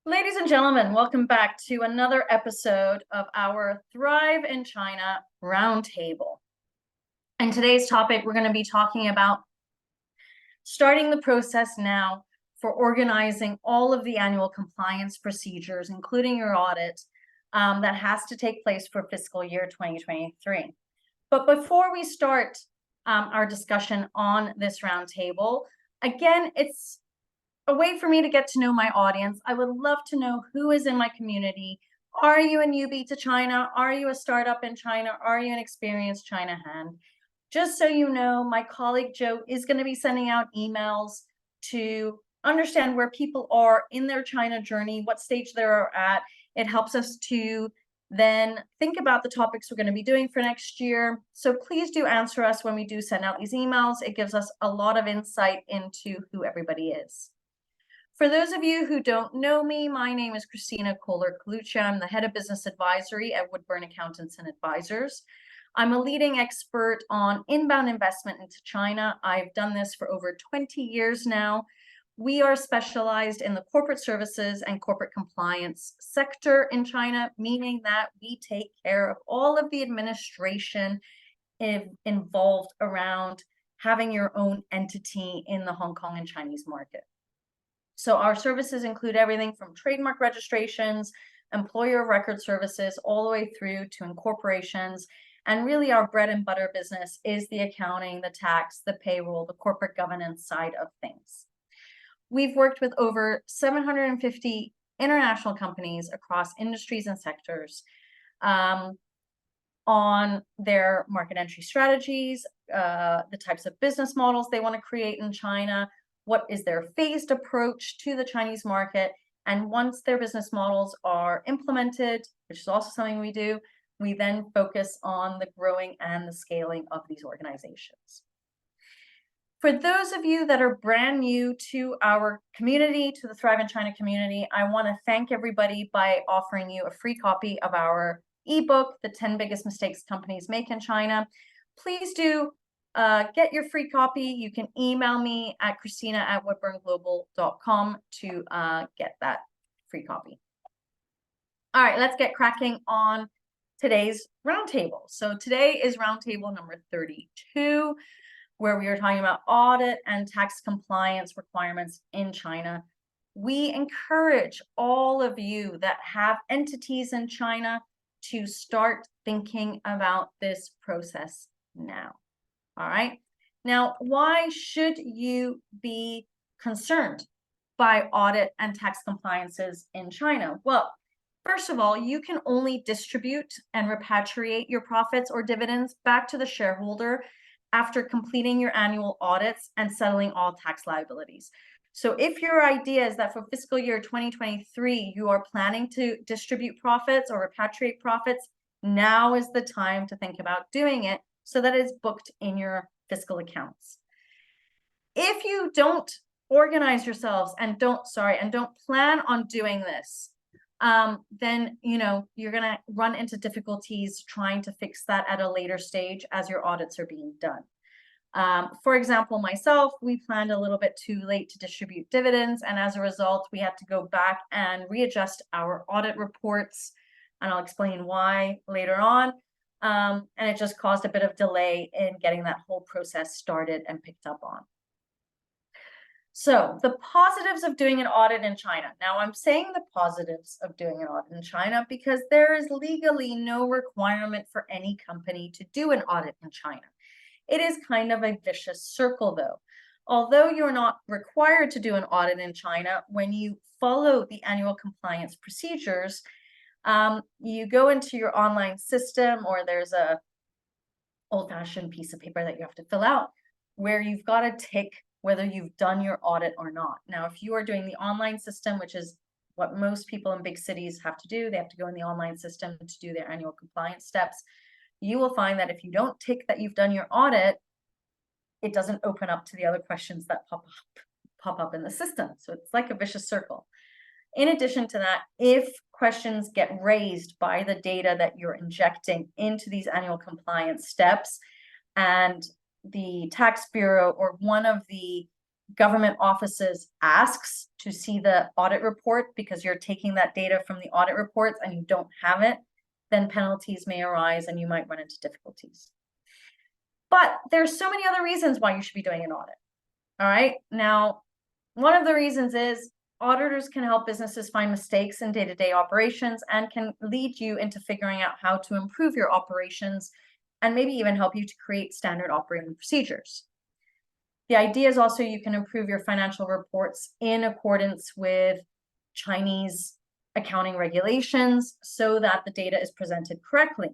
Ladies and gentlemen, welcome back to another episode of our Thrive in China Roundtable. And today's topic, we're going to be talking about starting the process now for organizing all of the annual compliance procedures, including your audit, that has to take place for fiscal year 2023. But before we start our discussion on this roundtable, again, it's a way for me to get to know my audience. I would love to know who is in my community. Are you a newbie to China? Are you a startup in China? Are you an experienced China hand? Just so you know, my colleague Joe is going to be sending out emails to understand where people are in their China journey, what stage they're at. It helps us to then think about the topics we're going to be doing for next year. So please do answer us when we do send out these emails. It gives us a lot of insight into who everybody is. For those of you who don't know me, my name is Christina Kohler-Colucci. I'm the head of business advisory at Woodburn Accountants and Advisors. I'm a leading expert on inbound investment into China. I've done this for over 20 years now. We are specialized in the corporate services and corporate compliance sector in China, meaning that we take care of all of the administration involved around having your own entity in the Hong Kong and Chinese market. So our services include everything from trademark registrations, employer record services, all the way through to incorporations. And really our bread and butter business is the accounting, the tax, the payroll, the corporate governance side of things. We've worked with over 750 international companies across industries and sectors on their market entry strategies, the types of business models they want to create in China, what is their phased approach to the Chinese market. And once their business models are implemented, which is also something we do, we then focus on the growing and the scaling of these organizations. For those of you that are brand new to our community, to the Thrive in China community, I want to thank everybody by offering you a free copy of our ebook, The 10 Biggest Mistakes Companies Make in China. Please do get your free copy. You can email me at christina@woodburnglobal.com to get that free copy. All right, let's get cracking on today's roundtable. So today is roundtable number 32, where we are talking about audit and tax compliance requirements in China. We encourage all of you that have entities in China to start thinking about this process now. All right. Now, why should you be concerned by audit and tax compliances in China? Well, first of all, you can only distribute and repatriate your profits or dividends back to the shareholder after completing your annual audits and settling all tax liabilities. So if your idea is that for fiscal year 2023, you are planning to distribute profits or repatriate profits, now is the time to think about doing it, so that it's booked in your fiscal accounts. If you don't organize yourselves and don't plan on doing this, then you're going to run into difficulties trying to fix that at a later stage as your audits are being done. For example, myself, we planned a little bit too late to distribute dividends, and as a result, we had to go back and readjust our audit reports, and I'll explain why later on. And it just caused a bit of delay in getting that whole process started and picked up on. So the positives of doing an audit in China. Now I'm saying the positives of doing an audit in China because there is legally no requirement for any company to do an audit in China. It is kind of a vicious circle though. Although you're not required to do an audit in China, when you follow the annual compliance procedures, you go into your online system, or there's a old-fashioned piece of paper that you have to fill out where you've got to tick whether you've done your audit or not. Now, if you are doing the online system, which is what most people in big cities have to do, they have to go in the online system to do their annual compliance steps. You will find that if you don't tick that you've done your audit, it doesn't open up to the other questions that pop up in the system. So it's like a vicious circle. In addition to that, if questions get raised by the data that you're injecting into these annual compliance steps, and the tax bureau or one of the government offices asks to see the audit report because you're taking that data from the audit reports and you don't have it, then penalties may arise and you might run into difficulties. But there's so many other reasons why you should be doing an audit. All right. Now, one of the reasons is auditors can help businesses find mistakes in day-to-day operations and can lead you into figuring out how to improve your operations and maybe even help you to create standard operating procedures. The idea is also you can improve your financial reports in accordance with Chinese accounting regulations so that the data is presented correctly.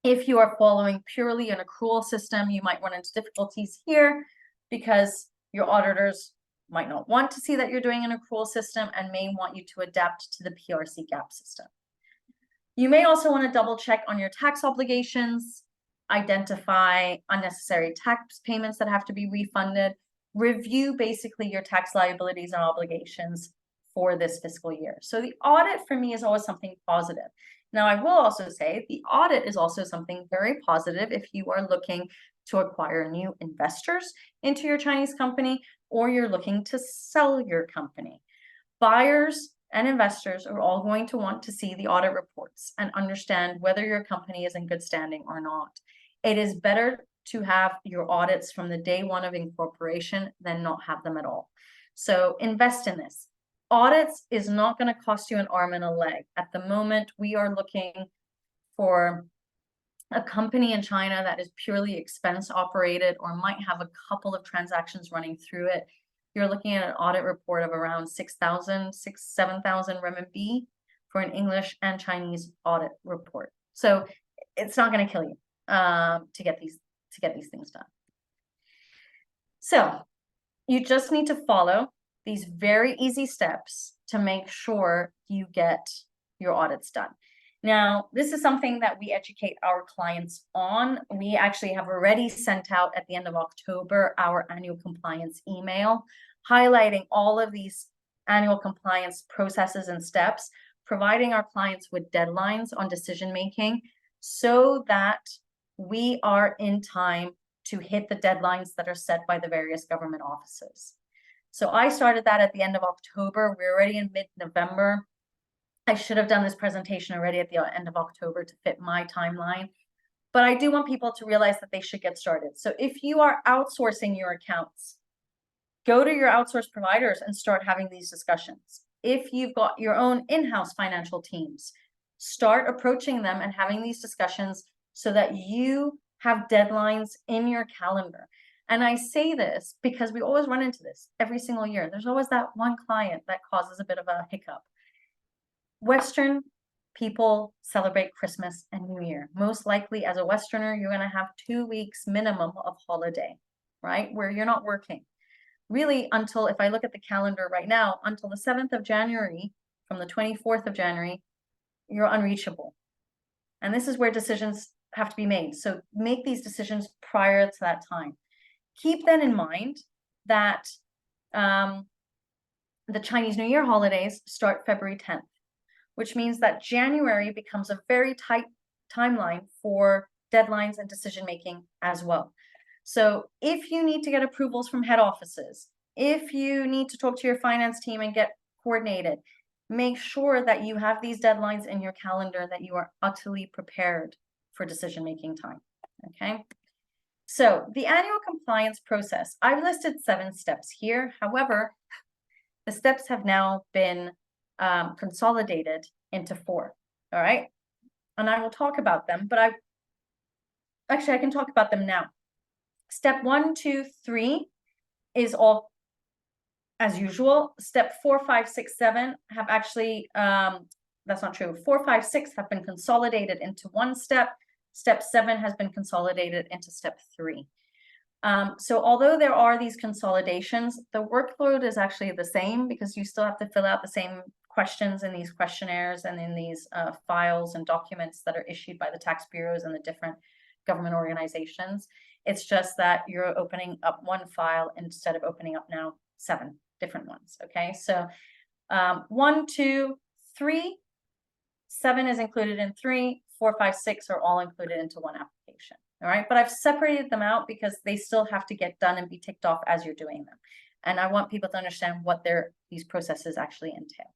If you are following purely an accrual system, you might run into difficulties here because your auditors might not want to see that you're doing an accrual system and may want you to adapt to the PRC GAAP system. You may also want to double check on your tax obligations, identify unnecessary tax payments that have to be refunded, review basically your tax liabilities and obligations for this fiscal year. So the audit for me is always something positive. Now, I will also say the audit is also something very positive if you are looking to acquire new investors into your Chinese company or you're looking to sell your company. Buyers and investors are all going to want to see the audit reports and understand whether your company is in good standing or not. It is better to have your audits from the day one of incorporation than not have them at all. So invest in this. Audits is not going to cost you an arm and a leg. At the moment, we are looking for a company in China that is purely expense operated or might have a couple of transactions running through it. You're looking at an audit report of around 7,000 renminbi for an English and Chinese audit report. So it's not going to kill you to get these things done. So you just need to follow these very easy steps to make sure you get your audits done. Now, this is something that we educate our clients on. We actually have already sent out at the end of October our annual compliance email, highlighting all of these annual compliance processes and steps, providing our clients with deadlines on decision-making so that we are in time to hit the deadlines that are set by the various government offices. So I started that at the end of October. We're already in mid-November. I should have done this presentation already at the end of October to fit my timeline, but I do want people to realize that they should get started. So if you are outsourcing your accounts, go to your outsourced providers and start having these discussions. If you've got your own in-house financial teams, start approaching them and having these discussions so that you have deadlines in your calendar. And I say this because we always run into this every single year. There's always that one client that causes a bit of a hiccup. Western people celebrate Christmas and New Year. Most likely as a Westerner, you're going to have 2 weeks minimum of holiday, right? Where you're not working. Really until, if I look at the calendar right now, until the 7th of January, from the 24th of January, you're unreachable. And this is where decisions have to be made. So make these decisions prior to that time. Keep then in mind that the Chinese New Year holidays start February 10th, which means that January becomes a very tight timeline for deadlines and decision-making as well. So if you need to get approvals from head offices, if you need to talk to your finance team and get coordinated, make sure that you have these deadlines in your calendar, that you are utterly prepared for decision-making time, okay? So the annual compliance process, I've listed 7 steps here. However, the steps have now been consolidated into 4, all right? And I will talk about them, but I can talk about them now. Step 1, 2, 3 is all as usual. Step 4, 5, 6, 7 have actually, that's not true. 4, 5, 6 have been consolidated into 1 step. Step 7 has been consolidated into step 3. So although there are these consolidations, the workload is actually the same because you still have to fill out the same questions in these questionnaires and in these files and documents that are issued by the tax bureaus and the different government organizations. It's just that you're opening up 1 file instead of opening up now 7 different ones, okay? So 1, 2, 3, 7 is included in 3, 4, 5, 6 are all included into 1 application, all right? But I've separated them out because they still have to get done and be ticked off as you're doing them. And I want people to understand what these processes actually entail.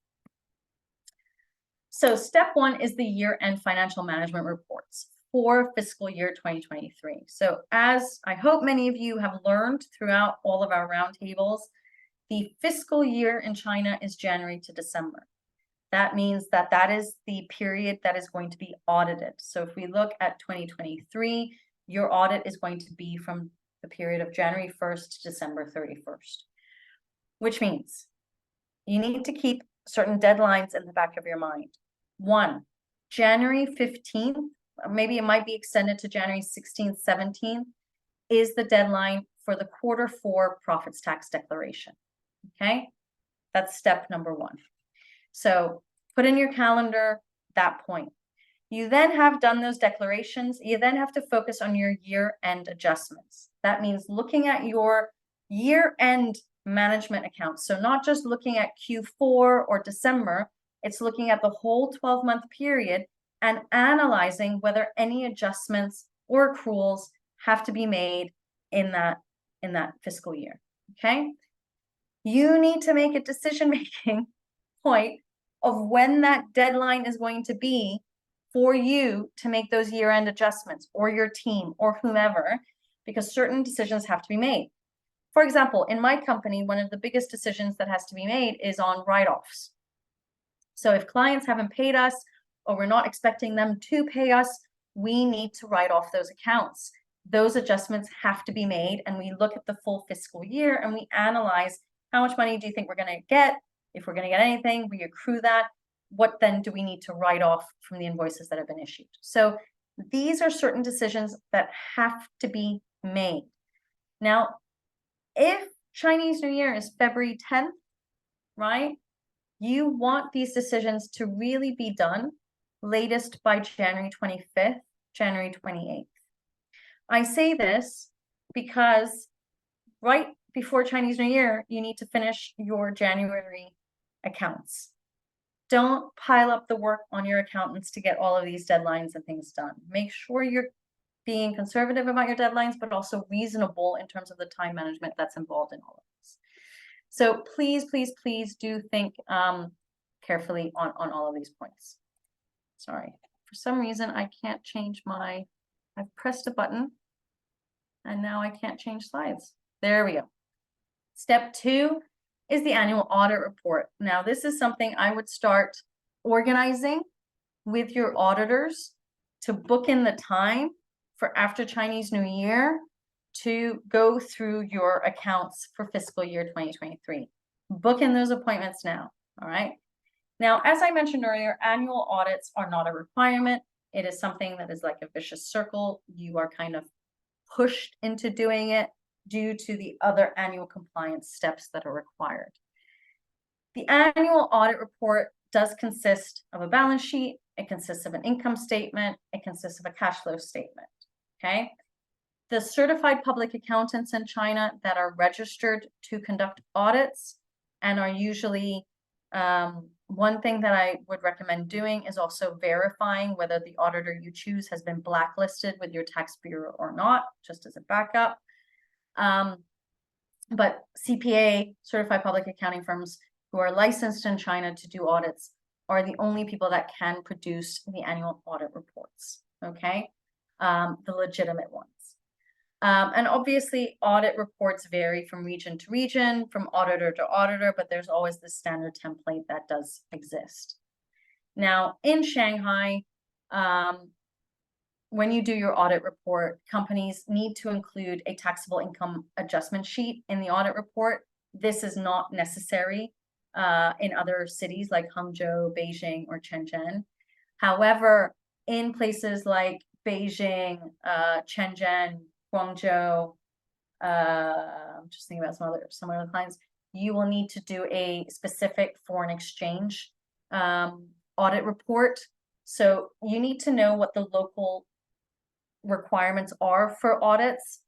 So step one is the year-end financial management reports for fiscal year 2023. So as I hope many of you have learned throughout all of our roundtables, the fiscal year in China is January to December. That means that that is the period that is going to be audited. So if we look at 2023, your audit is going to be from the period of January 1st to December 31st, which means you need to keep certain deadlines in the back of your mind. One, January 15th, maybe it might be extended to January 16th, 17th, is the deadline for the Q4 profits tax declaration. Okay, that's step number one. So put in your calendar that point. You then have done those declarations. You then have to focus on your year-end adjustments. That means looking at your year-end management accounts. So not just looking at Q4 or December, it's looking at the whole 12-month period and analyzing whether any adjustments or accruals have to be made in that fiscal year. Okay, you need to make a decision-making point of when that deadline is going to be for you to make those year-end adjustments, or your team, or whomever, because certain decisions have to be made. For example, in my company, one of the biggest decisions that has to be made is on write-offs. So if clients haven't paid us, or we're not expecting them to pay us, we need to write off those accounts. Those adjustments have to be made, and we look at the full fiscal year and we analyze how much money do you think we're going to get? If we're going to get anything, we accrue that. What then do we need to write off from the invoices that have been issued? So these are certain decisions that have to be made. Now, if Chinese New Year is February 10th, right? You want these decisions to really be done latest by January 25th, January 28th. I say this because right before Chinese New Year, you need to finish your January accounts. Don't pile up the work on your accountants to get all of these deadlines and things done. Make sure you're being conservative about your deadlines, but also reasonable in terms of the time management that's involved in all of this. So please, please, please do think carefully on all of these points. Sorry, for some reason I can't change I've pressed a button and now I can't change slides. There we go. Step two is the annual audit report. Now, this is something I would start organizing with your auditors to book in the time for after Chinese New Year to go through your accounts for fiscal year 2023. Book in those appointments now, all right? Now, as I mentioned earlier, annual audits are not a requirement. It is something that is like a vicious circle. You are kind of pushed into doing it due to the other annual compliance steps that are required. The annual audit report does consist of a balance sheet. It consists of an income statement. It consists of a cash flow statement, okay? The certified public accountants in China that are registered to conduct audits and are usually, one thing that I would recommend doing is also verifying whether the auditor you choose has been blacklisted with your tax bureau or not, just as a backup. But CPA, certified public accounting firms who are licensed in China to do audits are the only people that can produce the annual audit reports, okay? The legitimate ones. And obviously audit reports vary from region to region, from auditor to auditor, but there's always this standard template that does exist. Now, in Shanghai, when you do your audit report, companies need to include a taxable income adjustment sheet in the audit report. This is not necessary in other cities like Hangzhou, Beijing, or Shenzhen. However, in places like Beijing, Shenzhen, Guangzhou, I'm just thinking about some other clients, you will need to do a specific foreign exchange audit report. So you need to know what the local requirements are for audits.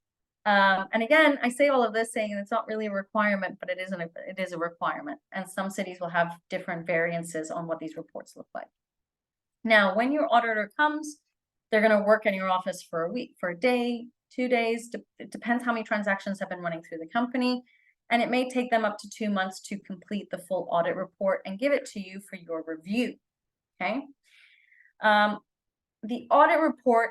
And again, I say all of this saying it's not really a requirement, but it is a requirement. And some cities will have different variances on what these reports look like. Now, when your auditor comes, they're going to work in your office for a week, for a day, 2 days. It depends how many transactions have been running through the company. and it may take them up to 2 months to complete the full audit report and give it to you for your review, okay? The audit report,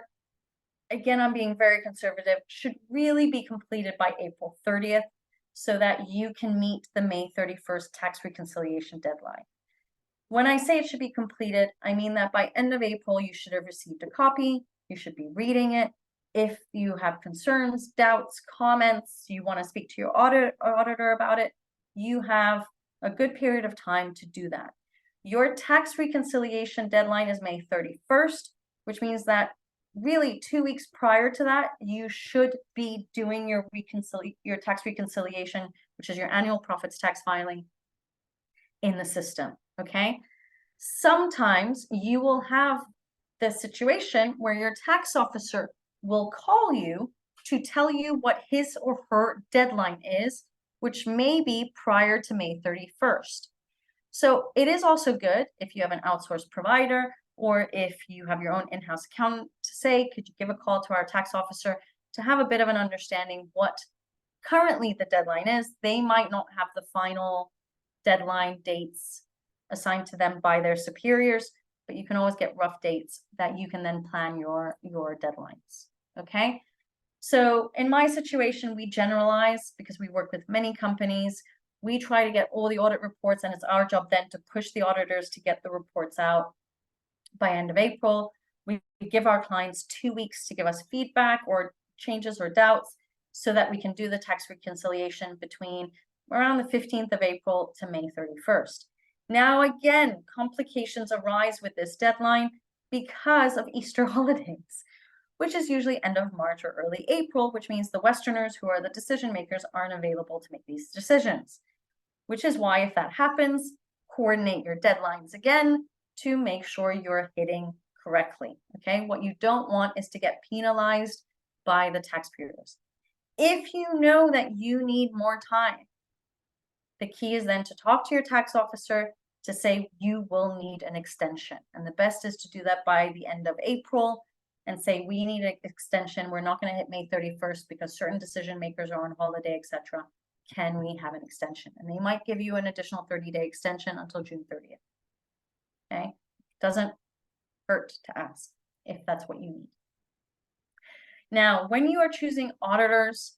again, I'm being very conservative, should really be completed by April 30th so that you can meet the May 31st tax reconciliation deadline. When I say it should be completed, I mean that by end of April, you should have received a copy, you should be reading it. If you have concerns, doubts, comments, you want to speak to your auditor about it, you have a good period of time to do that. Your tax reconciliation deadline is May 31st, which means that really 2 weeks prior to that, you should be doing your tax reconciliation, which is your annual profits tax filing in the system, okay? Sometimes you will have the situation where your tax officer will call you to tell you what his or her deadline is, which may be prior to May 31st. So it is also good if you have an outsourced provider or if you have your own in-house accountant to say, could you give a call to our tax officer to have a bit of an understanding what currently the deadline is. They might not have the final deadline dates assigned to them by their superiors, but you can always get rough dates that you can then plan your deadlines, okay? So in my situation, we generalize because we work with many companies. We try to get all the audit reports, and it's our job then to push the auditors to get the reports out by end of April. We give our clients 2 weeks to give us feedback or changes or doubts so that we can do the tax reconciliation between around the 15th of April to May 31st. Now, again, complications arise with this deadline because of Easter holidays, which is usually end of March or early April, which means the Westerners, who are the decision makers, aren't available to make these decisions, which is why if that happens, coordinate your deadlines again to make sure you're hitting correctly, okay? What you don't want is to get penalized by the taxpayers. If you know that you need more time, the key is then to talk to your tax officer to say you will need an extension. And the best is to do that by the end of April and say, we need an extension. We're not going to hit May 31st because certain decision makers are on holiday, etc. Can we have an extension? And they might give you an additional 30-day extension until June 30th. Okay, doesn't hurt to ask if that's what you need. Now, when you are choosing auditors,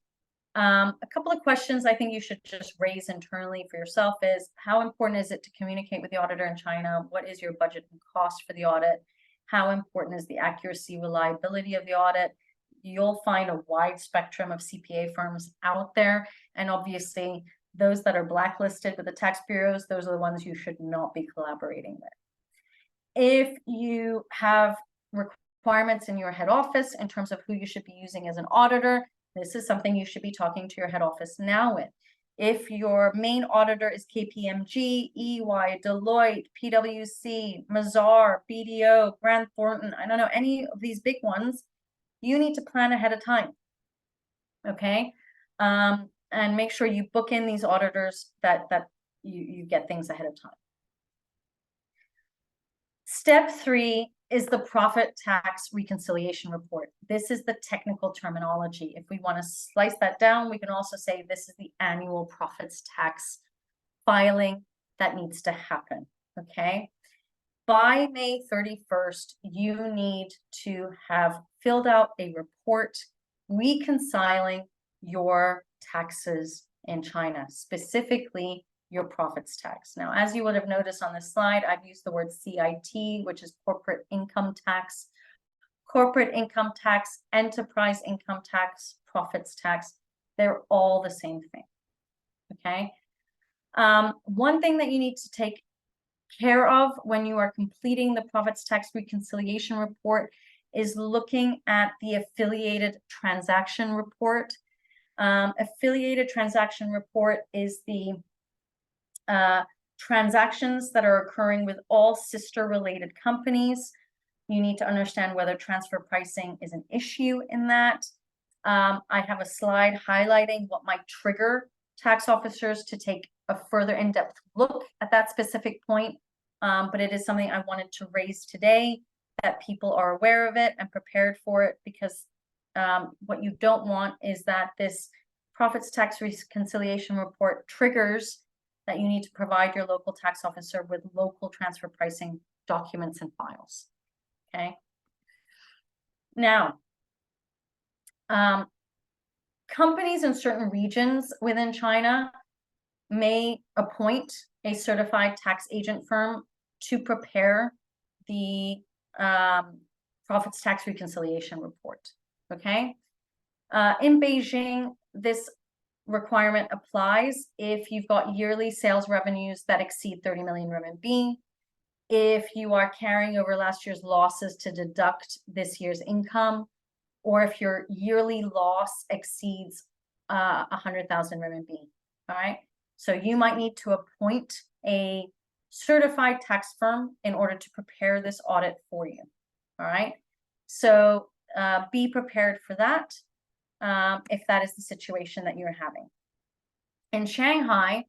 a couple of questions I think you should just raise internally for yourself is, how important is it to communicate with the auditor in China? What is your budget and cost for the audit? How important is the accuracy, reliability of the audit? You'll find a wide spectrum of CPA firms out there, and obviously those that are blacklisted with the tax bureaus, those are the ones you should not be collaborating with. If you have requirements in your head office in terms of who you should be using as an auditor, this is something you should be talking to your head office now with. If your main auditor is KPMG, EY, Deloitte, PwC, Mazars, BDO, Grant Thornton, I don't know, any of these big ones, you need to plan ahead of time, okay? And make sure you book in these auditors that you get things ahead of time. Step 3 is the profit tax reconciliation report. This is the technical terminology. If we want to slice that down, we can also say this is the annual profits tax filing that needs to happen, okay? By May 31st, you need to have filled out a report reconciling your taxes in China, specifically your profits tax. Now, as you would have noticed on this slide, I've used the word CIT, which is corporate income tax, enterprise income tax, profits tax. They're all the same thing, okay? One thing that you need to take care of when you are completing the profits tax reconciliation report is looking at the affiliated transaction report. Affiliated transaction report is the transactions that are occurring with all sister related companies. You need to understand whether transfer pricing is an issue in that. I have a slide highlighting what might trigger tax officers to take a further in-depth look at that specific point, but it is something I wanted to raise today, that people are aware of it and prepared for it, because what you don't want is that this profits tax reconciliation report triggers that you need to provide your local tax officer with local transfer pricing documents and files. Okay. Now, companies in certain regions within China may appoint a certified tax agent firm to prepare the profits tax reconciliation report. Okay. In Beijing, this requirement applies if you've got yearly sales revenues that exceed 30 million RMB, if you are carrying over last year's losses to deduct this year's income, or if your yearly loss exceeds 100,000 RMB. All right. So you might need to appoint a certified tax firm in order to prepare this audit for you. All right. So be prepared for that if that is the situation that you're having. In Shanghai,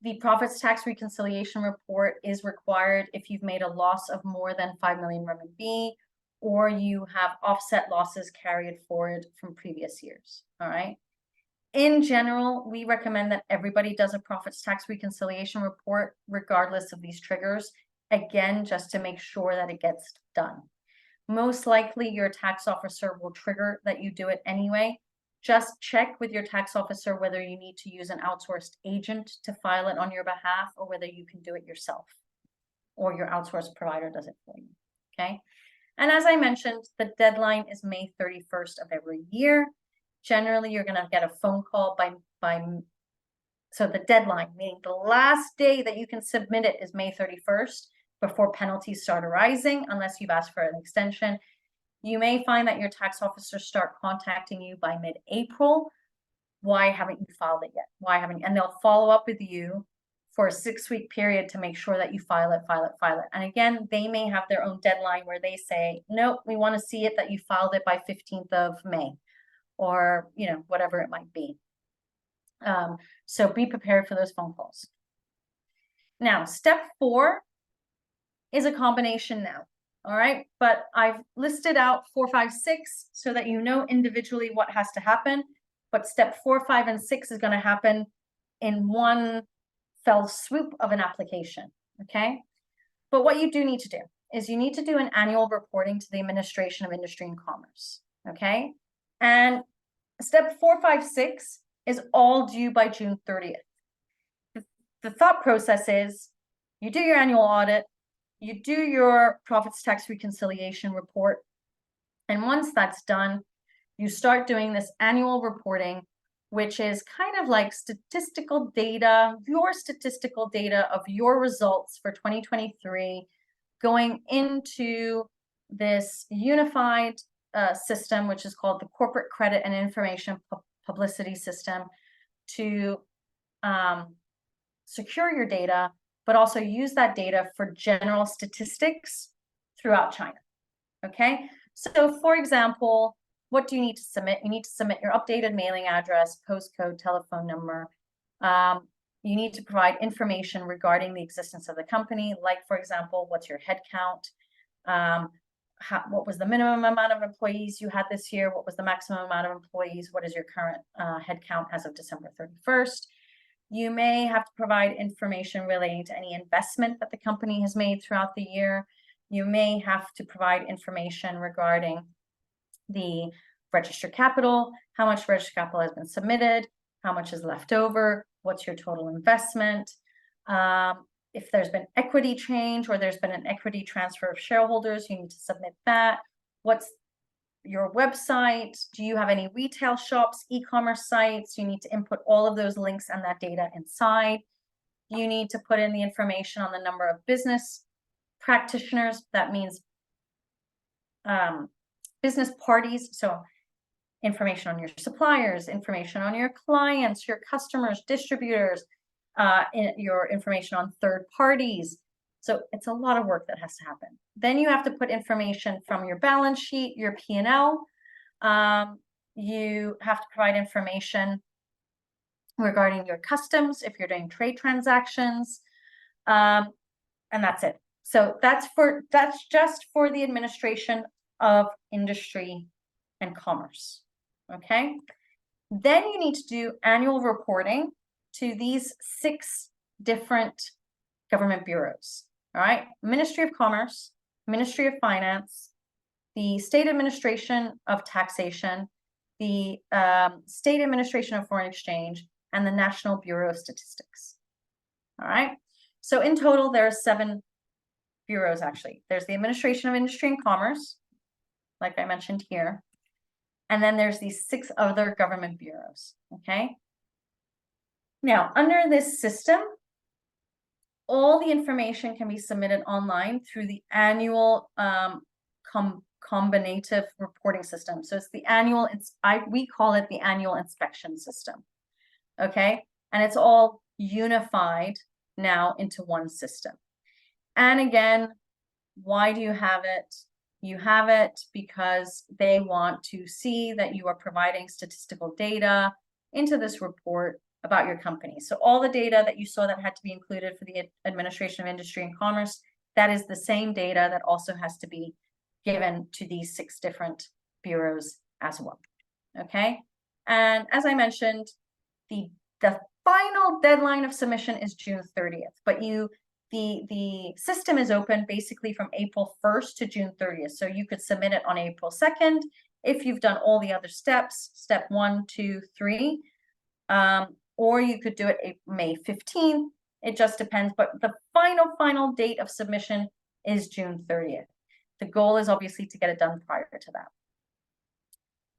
the profits tax reconciliation report is required if you've made a loss of more than 5 million RMB, or you have offset losses carried forward from previous years. All right. In general, we recommend that everybody does a profits tax reconciliation report, regardless of these triggers, again, just to make sure that it gets done. Most likely, your tax officer will trigger that you do it anyway. Just check with your tax officer whether you need to use an outsourced agent to file it on your behalf, or whether you can do it yourself, or your outsourced provider does it for you. Okay. And as I mentioned, the deadline is May 31st of every year. Generally, you're going to get a phone call so the deadline, meaning the last day that you can submit it, is May 31st before penalties start arising, unless you've asked for an extension. You may find that your tax officers start contacting you by mid-April. Why haven't you filed it yet? Why haven't you? And they'll follow up with you for a 6-week period to make sure that you file it. And again, they may have their own deadline where they say, nope, we want to see it that you filed it by 15th of May, or, you know, whatever it might be. So be prepared for those phone calls. Now, step 4 is a combination now. All right, but I've listed out 4, 5, 6 so that you know individually what has to happen. But step 4, 5, and 6 is going to happen in one fell swoop of an application. Okay, but what you do need to do is you need to do an annual reporting to the Administration of Industry and Commerce. Okay, and step 4, 5, 6 is all due by June 30th. The thought process is you do your annual audit, you do your profits tax reconciliation report, and once that's done, you start doing this annual reporting, which is kind of like statistical data, your statistical data of your results for 2023, going into this unified system, which is called the Corporate Credit and Information Publicity System, to secure your data, but also use that data for general statistics throughout China. Okay, so for example, what do you need to submit? You need to submit your updated mailing address, postcode, telephone number. You need to provide information regarding the existence of the company, like, for example, what's your head count? What was the minimum amount of employees you had this year? What was the maximum amount of employees? What is your current head count as of December 31st? You may have to provide information relating to any investment that the company has made throughout the year. You may have to provide information regarding the registered capital, how much registered capital has been submitted, how much is left over, what's your total investment. If there's been equity change or there's been an equity transfer of shareholders, you need to submit that. What's your website? Do you have any retail shops, e-commerce sites? You need to input all of those links and that data inside. You need to put in the information on the number of business practitioners. That means business parties. So information on your suppliers, information on your clients, your customers, distributors, your information on third parties. So it's a lot of work that has to happen. Then you have to put information from your balance sheet, your P&L. You have to provide information regarding your customs if you're doing trade transactions, and that's it. So that's just for the Administration of Industry and Commerce. Okay. Then you need to do annual reporting to these 6 different government bureaus. All right, Ministry of Commerce, Ministry of Finance, the State Administration of Taxation, the State Administration of Foreign Exchange, and the National Bureau of Statistics. All right, so in total, there are 7 bureaus actually. There's the Administration of Industry and Commerce, like I mentioned here, and then there's these 6 other government bureaus, okay? Now, under this system, all the information can be submitted online through the annual combinative reporting system. So it's the annual, we call it the annual inspection system, okay? And it's all unified now into one system. And again, why do you have it? You have it because they want to see that you are providing statistical data into this report about your company. So all the data that you saw that had to be included for the Administration of Industry and Commerce, that is the same data that also has to be given to these 6 different bureaus as well, okay? And as I mentioned, the final deadline of submission is June 30th, but the system is open basically from April 1st to June 30th. So you could submit it on April 2nd if you've done all the other steps, step 1, 2, 3, or you could do it May 15th. It just depends, but the final date of submission is June 30th. The goal is obviously to get it done prior to that.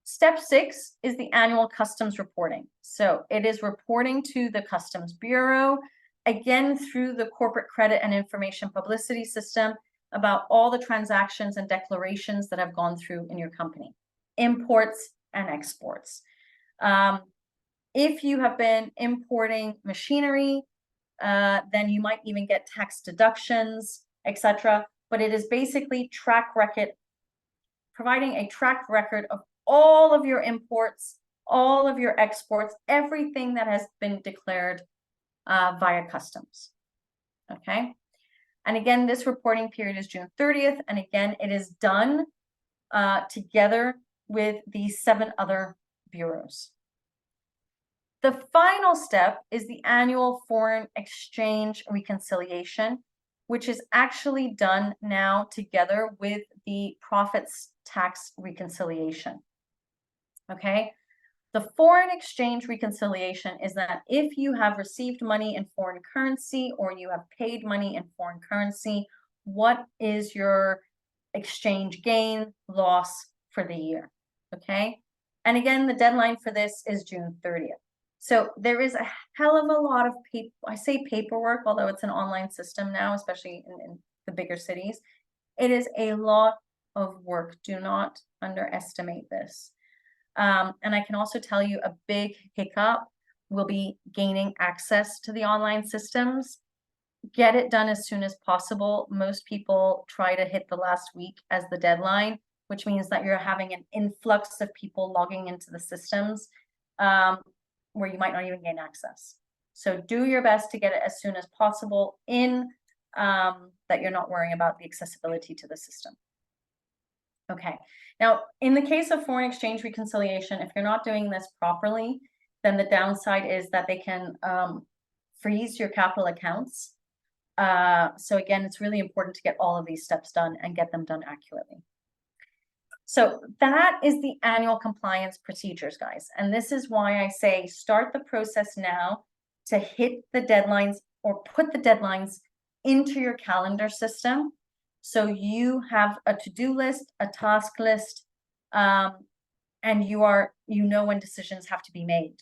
Step 6 is the annual customs reporting. So it is reporting to the Customs Bureau, again, through the corporate credit and information publicity system about all the transactions and declarations that have gone through in your company, imports and exports. If you have been importing machinery, then you might even get tax deductions, etc. But it is basically providing a track record of all of your imports, all of your exports, everything that has been declared via customs, okay? And again, this reporting period is June 30th, and again, it is done together with these 7 other bureaus. The final step is the annual foreign exchange reconciliation, which is actually done now together with the profits tax reconciliation, okay? The foreign exchange reconciliation is that if you have received money in foreign currency or you have paid money in foreign currency, what is your exchange gain, loss for the year, okay? And again, the deadline for this is June 30th. So there is a hell of a lot of paperwork, although it's an online system now, especially in the bigger cities. It is a lot of work. Do not underestimate this. And I can also tell you a big hiccup will be gaining access to the online systems. Get it done as soon as possible. Most people try to hit the last week as the deadline, which means that you're having an influx of people logging into the systems where you might not even gain access. So do your best to get it as soon as possible that you're not worrying about the accessibility to the system. Okay, now in the case of foreign exchange reconciliation, if you're not doing this properly, then the downside is that they can freeze your capital accounts. So again, it's really important to get all of these steps done and get them done accurately. So that is the annual compliance procedures, guys. And this is why I say start the process now to hit the deadlines or put the deadlines into your calendar system. So you have a to-do list, a task list, and you know when decisions have to be made,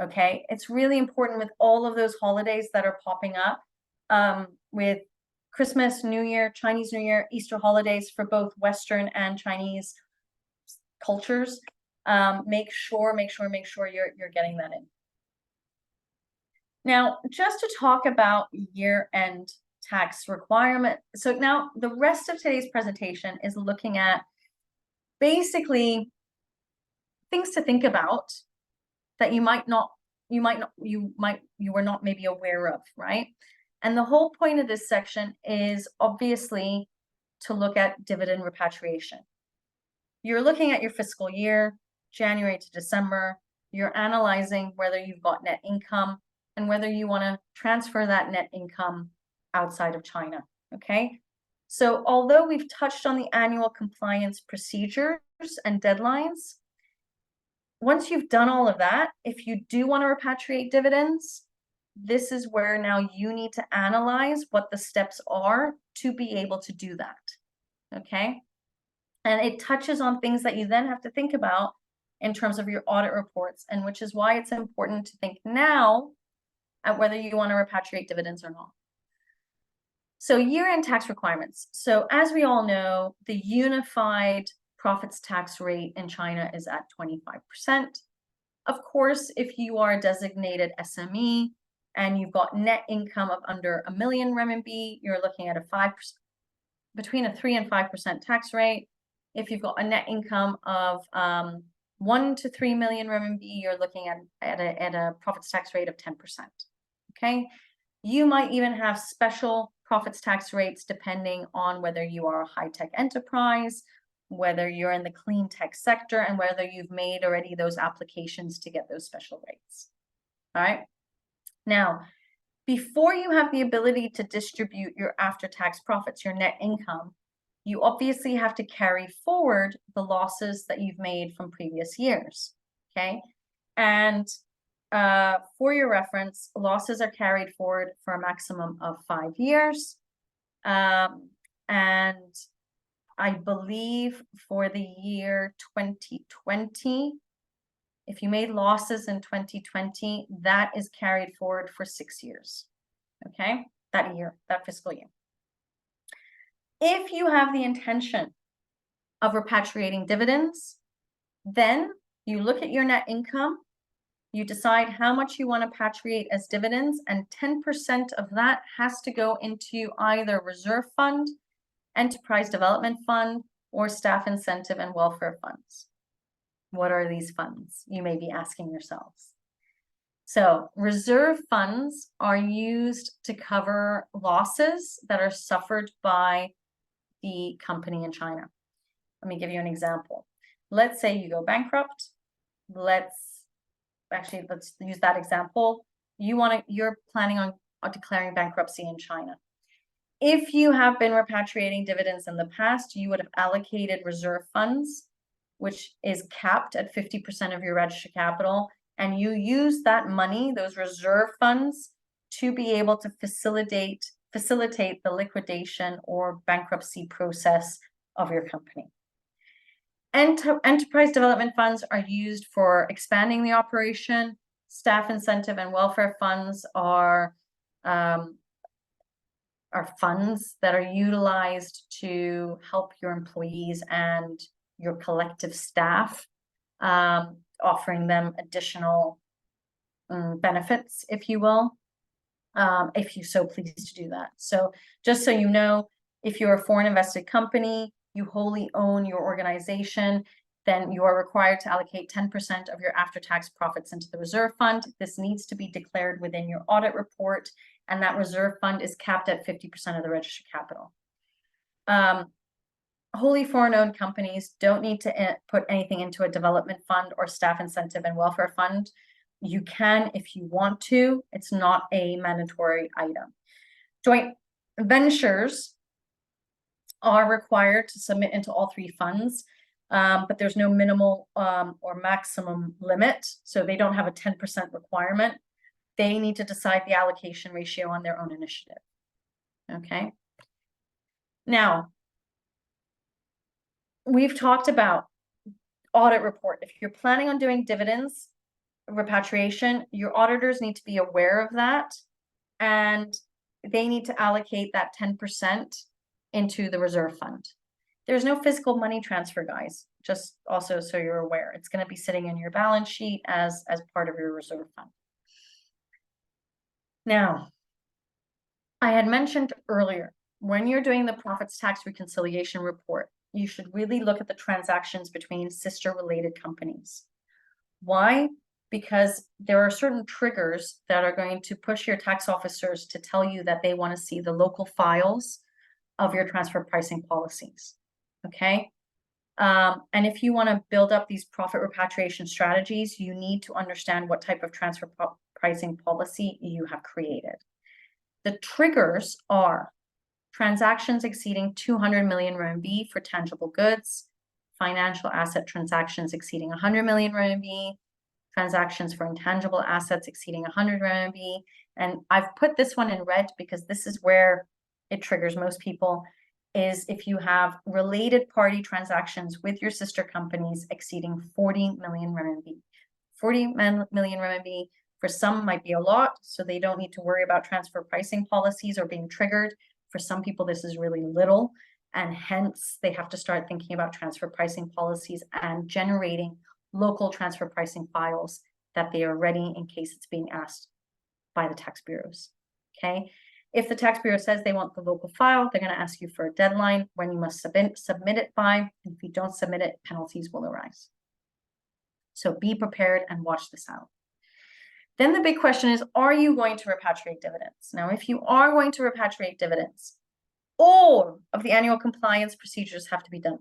okay? It's really important with all of those holidays that are popping up with Christmas, New Year, Chinese New Year, Easter holidays for both Western and Chinese cultures. Make sure you're getting that in. Now, just to talk about year-end tax requirement. So now the rest of today's presentation is looking at basically things to think about that you were not maybe aware of, right? And the whole point of this section is obviously to look at dividend repatriation. You're looking at your fiscal year, January to December. you're analyzing whether you've got net income and whether you want to transfer that net income outside of China, okay? So although we've touched on the annual compliance procedures and deadlines, once you've done all of that, if you do want to repatriate dividends, this is where now you need to analyze what the steps are to be able to do that, okay? And it touches on things that you then have to think about in terms of your audit reports, and which is why it's important to think now at whether you want to repatriate dividends or not. So year-end tax requirements. So as we all know, the unified profits tax rate in China is at 25%. Of course, if you are a designated SME and you've got net income of under 1 million renminbi, you're looking at a 5%, between a 3 and 5% tax rate. If you've got a net income of 1 to 3 million renminbi, you're looking at a profits tax rate of 10%. Okay, you might even have special profits tax rates depending on whether you are a high-tech enterprise, whether you're in the clean tech sector, and whether you've made already those applications to get those special rates. All right. Now, before you have the ability to distribute your after-tax profits, your net income, you obviously have to carry forward the losses that you've made from previous years, okay? And for your reference, losses are carried forward for a maximum of 5 years. And I believe for the year 2020, if you made losses in 2020, that is carried forward for 6 years, okay? That year, that fiscal year. If you have the intention of repatriating dividends, then you look at your net income, you decide how much you want to repatriate as dividends, and 10% of that has to go into either reserve fund, enterprise development fund, or staff incentive and welfare funds. What are these funds? You may be asking yourselves. So reserve funds are used to cover losses that are suffered by the company in China. Let me give you an example. Let's say you go bankrupt. Let's use that example. You're planning on declaring bankruptcy in China. If you have been repatriating dividends in the past, you would have allocated reserve funds, which is capped at 50% of your registered capital, and you use that money, those reserve funds, to be able to facilitate the liquidation or bankruptcy process of your company. Enterprise development funds are used for expanding the operation. Staff incentive and welfare funds are funds that are utilized to help your employees and your collective staff, offering them additional benefits, if you will, if you so please to do that. So just so you know, if you're a foreign invested company, you wholly own your organization, then you are required to allocate 10% of your after-tax profits into the reserve fund. This needs to be declared within your audit report, and that reserve fund is capped at 50% of the registered capital. Wholly foreign-owned companies don't need to put anything into a development fund or staff incentive and welfare fund. You can if you want to. It's not a mandatory item. Joint ventures are required to submit into all 3 funds, but there's no minimal or maximum limit, so they don't have a 10% requirement. They need to decide the allocation ratio on their own initiative. Okay. Now, we've talked about audit report. If you're planning on doing dividends, repatriation, your auditors need to be aware of that, and they need to allocate that 10% into the reserve fund. There's no physical money transfer, guys, just also so you're aware. It's going to be sitting in your balance sheet as part of your reserve fund. Now, I had mentioned earlier, when you're doing the profits tax reconciliation report, you should really look at the transactions between sister related companies. Why? Because there are certain triggers that are going to push your tax officers to tell you that they want to see the local files of your transfer pricing policies. Okay. And if you want to build up these profit repatriation strategies, you need to understand what type of transfer pricing policy you have created. The triggers are transactions exceeding 200 million RMB for tangible goods, financial asset transactions exceeding 100 million RMB, transactions for intangible assets exceeding 100 RMB. And I've put this one in red because this is where it triggers most people, is if you have related party transactions with your sister companies exceeding 40 million RMB. 40 million RMB for some might be a lot, so they don't need to worry about transfer pricing policies or being triggered. For some people, this is really little, and hence they have to start thinking about transfer pricing policies and generating local transfer pricing files that they are ready in case it's being asked by the tax bureaus. Okay. If the tax bureau says they want the local file, they're going to ask you for a deadline when you must submit it by. And if you don't submit it, penalties will arise. So be prepared and watch this out. Then the big question is, are you going to repatriate dividends? Now, if you are going to repatriate dividends, all of the annual compliance procedures have to be done.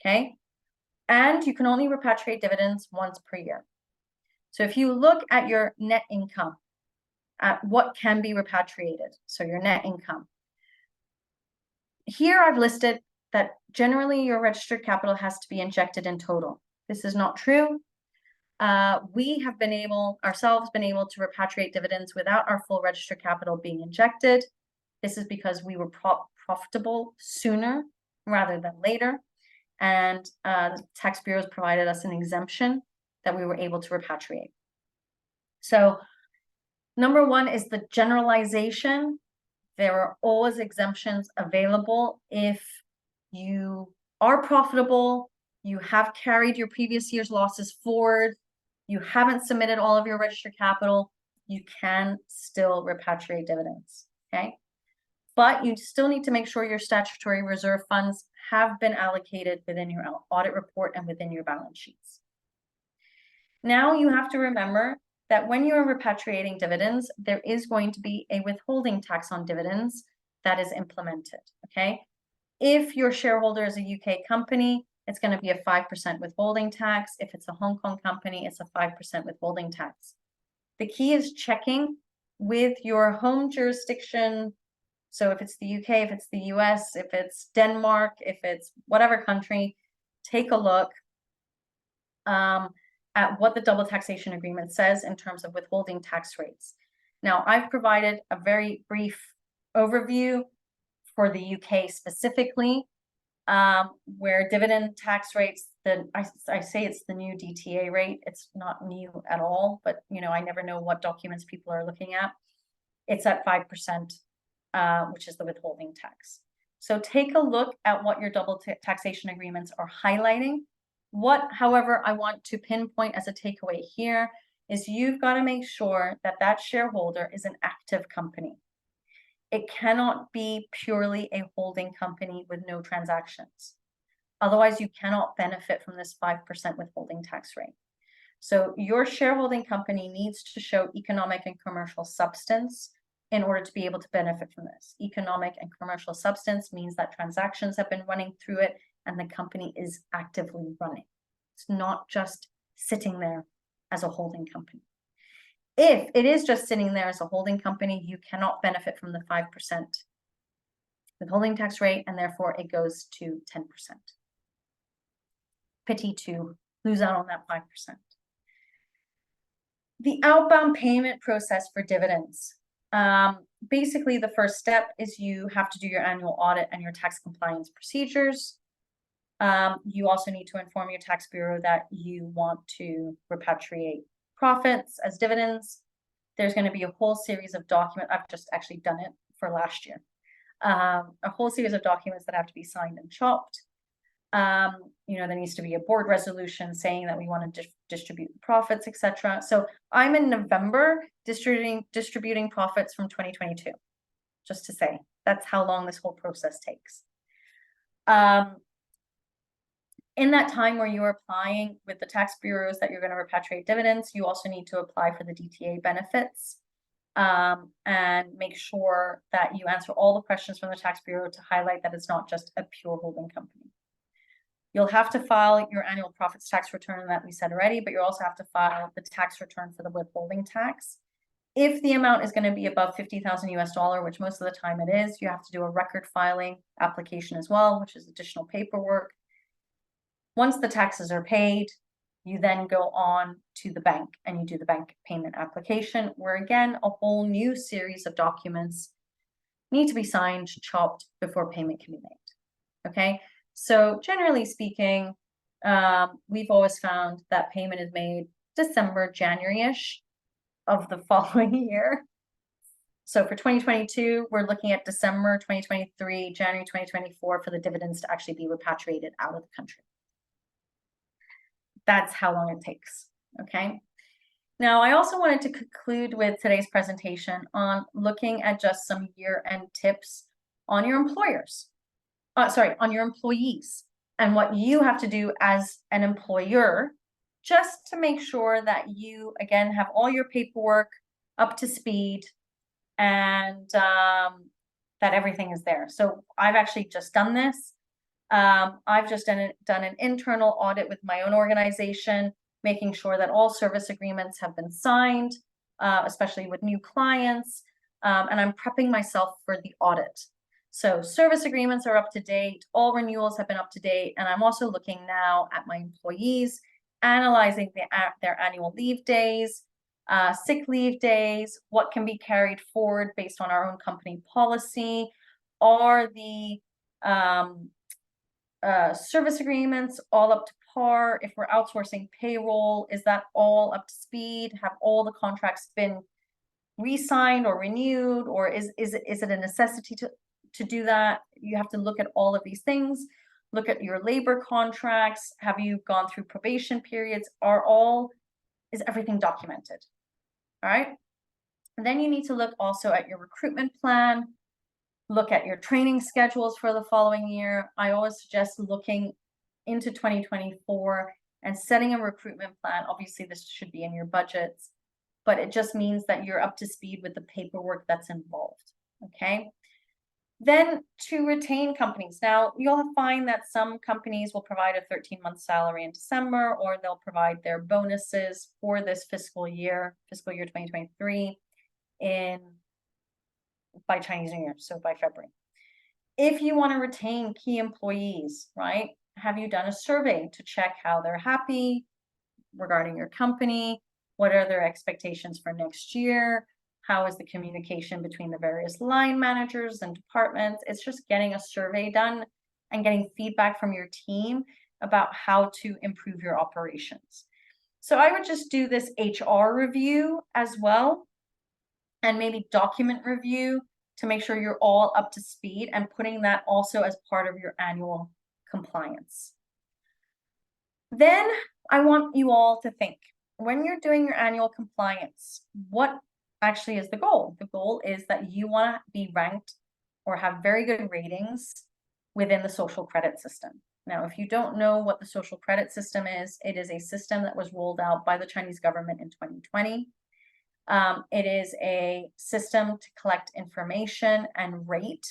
Okay. And you can only repatriate dividends once per year. So if you look at your net income, at what can be repatriated, so your net income. Here I've listed that generally your registered capital has to be injected in total. This is not true. We have been able to repatriate dividends without our full registered capital being injected. This is because we were profitable sooner rather than later. And the tax bureaus provided us an exemption that we were able to repatriate. So number one is the generalization. There are always exemptions available if you are profitable, you have carried your previous year's losses forward, you haven't submitted all of your registered capital, you can still repatriate dividends, okay? But you still need to make sure your statutory reserve funds have been allocated within your audit report and within your balance sheets. Now you have to remember that when you are repatriating dividends, there is going to be a withholding tax on dividends that is implemented, okay? If your shareholder is a UK company, it's going to be a 5% withholding tax. If it's a Hong Kong company, it's a 5% withholding tax. The key is checking with your home jurisdiction. So if it's the UK, if it's the US, if it's Denmark, if it's whatever country, take a look at what the double taxation agreement says in terms of withholding tax rates. Now, I've provided a very brief overview for the UK specifically, where dividend tax rates, I say it's the new DTA rate. It's not new at all, but I never know what documents people are looking at. It's at 5%, which is the withholding tax. So take a look at what your double taxation agreements are highlighting. However, I want to pinpoint as a takeaway here is you've got to make sure that that shareholder is an active company. It cannot be purely a holding company with no transactions. Otherwise, you cannot benefit from this 5% withholding tax rate. So your shareholding company needs to show economic and commercial substance in order to be able to benefit from this. Economic and commercial substance means that transactions have been running through it and the company is actively running. It's not just sitting there as a holding company. If it is just sitting there as a holding company, you cannot benefit from the 5% withholding tax rate, and therefore it goes to 10%. Pity to lose out on that 5%. The outbound payment process for dividends. Basically, the first step is you have to do your annual audit and your tax compliance procedures. You also need to inform your tax bureau that you want to repatriate profits as dividends. There's going to be a whole series of documents. I've just actually done it for last year. A whole series of documents that have to be signed and chopped. There needs to be a board resolution saying that we want to distribute profits, etc. So I'm in November distributing profits from 2022, just to say that's how long this whole process takes. In that time where you're applying with the tax bureaus that you're going to repatriate dividends, you also need to apply for the DTA benefits and make sure that you answer all the questions from the tax bureau to highlight that it's not just a pure holding company. You'll have to file your annual profits tax return that we said already, but you also have to file the tax return for the withholding tax. If the amount is going to be above 50,000 US dollar, which most of the time it is, you have to do a record filing application as well, which is additional paperwork. Once the taxes are paid, you then go on to the bank and you do the bank payment application, where again, a whole new series of documents need to be signed, chopped before payment can be made. Okay, so generally speaking, we've always found that payment is made December, January-ish of the following year. So for 2022, we're looking at December 2023, January 2024 for the dividends to actually be repatriated out of the country. That's how long it takes, okay? Now, I also wanted to conclude with today's presentation on looking at just some year-end tips on your employers. On your employees, and what you have to do as an employer just to make sure that you, again, have all your paperwork up to speed and that everything is there. So I've actually just done this. I've just done an internal audit with my own organization, making sure that all service agreements have been signed, especially with new clients, and I'm prepping myself for the audit. So service agreements are up to date, all renewals have been up to date, and I'm also looking now at my employees, analyzing their annual leave days, sick leave days, what can be carried forward based on our own company policy. Are the service agreements all up to par? If we're outsourcing payroll, is that all up to speed? Have all the contracts been re-signed or renewed, or is it a necessity to do that? You have to look at all of these things. Look at your labor contracts. Have you gone through probation periods? Is everything documented? All right. And then you need to look also at your recruitment plan. Look at your training schedules for the following year. I always suggest looking into 2024 and setting a recruitment plan. Obviously, this should be in your budgets, but it just means that you're up to speed with the paperwork that's involved. Okay. Then to retain companies. Now, you'll find that some companies will provide a 13-month salary in December, or they'll provide their bonuses for this fiscal year 2023, by Chinese New Year, so by February. If you want to retain key employees, right, have you done a survey to check how they're happy regarding your company? What are their expectations for next year? How is the communication between the various line managers and departments? It's just getting a survey done and getting feedback from your team about how to improve your operations. So I would just do this HR review as well, and maybe document review to make sure you're all up to speed, and putting that also as part of your annual compliance. Then I want you all to think, when you're doing your annual compliance, what actually is the goal? The goal is that you want to be ranked or have very good ratings within the social credit system. Now, if you don't know what the social credit system is, it is a system that was rolled out by the Chinese government in 2020. It is a system to collect information and rate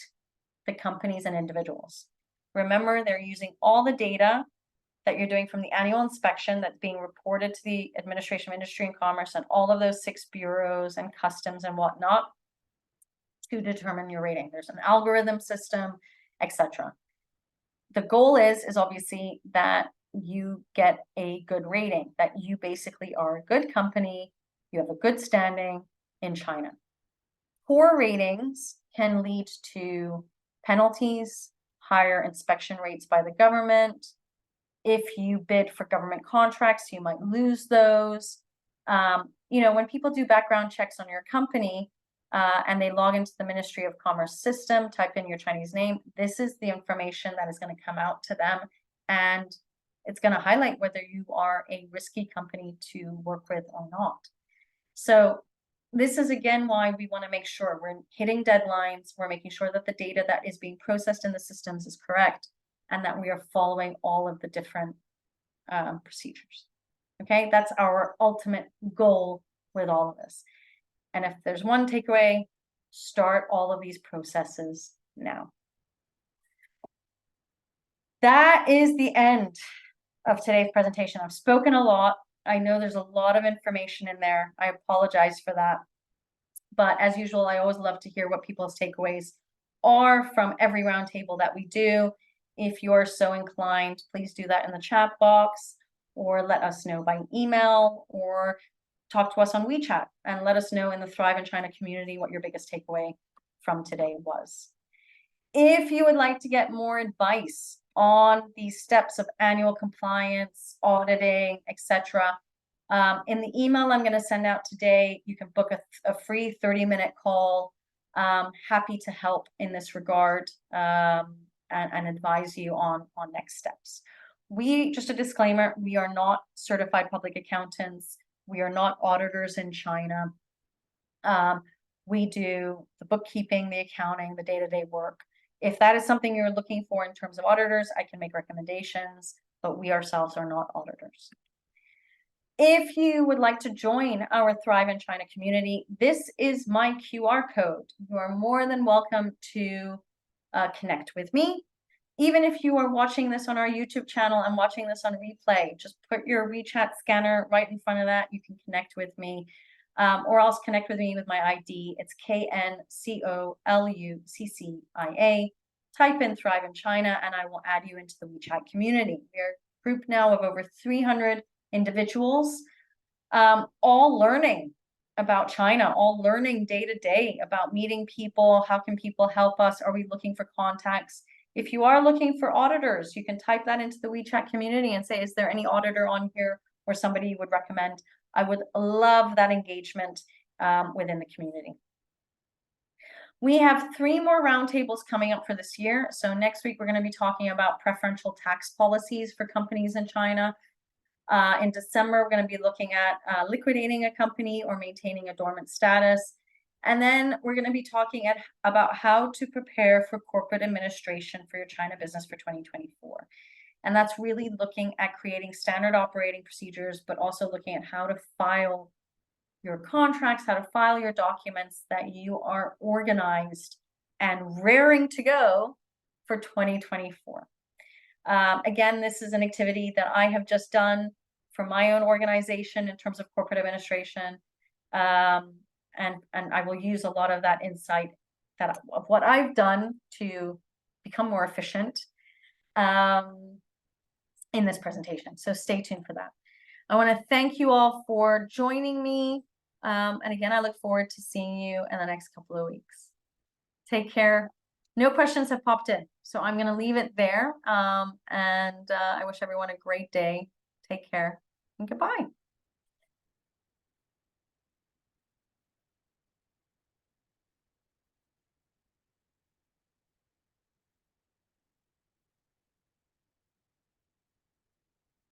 the companies and individuals. Remember, they're using all the data that you're doing from the annual inspection that's being reported to the Administration of Industry and Commerce and all of those 6 bureaus and customs and whatnot to determine your rating. There's an algorithm system, etc. The goal is obviously that you get a good rating, that you basically are a good company, you have a good standing in China. Poor ratings can lead to penalties, higher inspection rates by the government. If you bid for government contracts, you might lose those. When people do background checks on your company and they log into the Ministry of Commerce system, type in your Chinese name, this is the information that is going to come out to them, and it's going to highlight whether you are a risky company to work with or not. So this is, again, why we want to make sure we're hitting deadlines, we're making sure that the data that is being processed in the systems is correct, and that we are following all of the different procedures. Okay, that's our ultimate goal with all of this. And if there's one takeaway, start all of these processes now. That is the end of today's presentation. I've spoken a lot. I know there's a lot of information in there. I apologize for that. But as usual, I always love to hear what people's takeaways are from every roundtable that we do. If you're so inclined, please do that in the chat box, or let us know by email, or talk to us on WeChat and let us know in the Thrive in China community what your biggest takeaway from today was. If you would like to get more advice on these steps of annual compliance, auditing, etc., in the email I'm going to send out today, you can book a free 30-minute call. Happy to help in this regard and advise you on next steps. Just a disclaimer, we are not certified public accountants. We are not auditors in China. We do the bookkeeping, the accounting, the day-to-day work. If that is something you're looking for in terms of auditors, I can make recommendations, but we ourselves are not auditors. If you would like to join our Thrive in China community, this is my QR code. You are more than welcome to connect with me. Even if you are watching this on our YouTube channel and watching this on replay, just put your WeChat scanner right in front of that. You can connect with me, or else connect with me with my ID. It's KNCOLUCCIA. Type in Thrive in China, and I will add you into the WeChat community. We're a group now of over 300 individuals, all learning about China, all learning day to day about meeting people. How can people help us? Are we looking for contacts? If you are looking for auditors, you can type that into the WeChat community and say, is there any auditor on here or somebody you would recommend? I would love that engagement within the community. We have 3 more roundtables coming up for this year. So next week, we're going to be talking about preferential tax policies for companies in China. In December, we're going to be looking at liquidating a company or maintaining a dormant status. And then we're going to be talking about how to prepare for corporate administration for your China business for 2024. And that's really looking at creating standard operating procedures, but also looking at how to file your contracts, how to file your documents, that you are organized and raring to go for 2024. Again, this is an activity that I have just done for my own organization in terms of corporate administration. And I will use a lot of that insight of what I've done to become more efficient in this presentation. So stay tuned for that. I want to thank you all for joining me. And again, I look forward to seeing you in the next couple of weeks. Take care. No questions have popped in, so I'm going to leave it there. I wish everyone a great day. Take care and goodbye.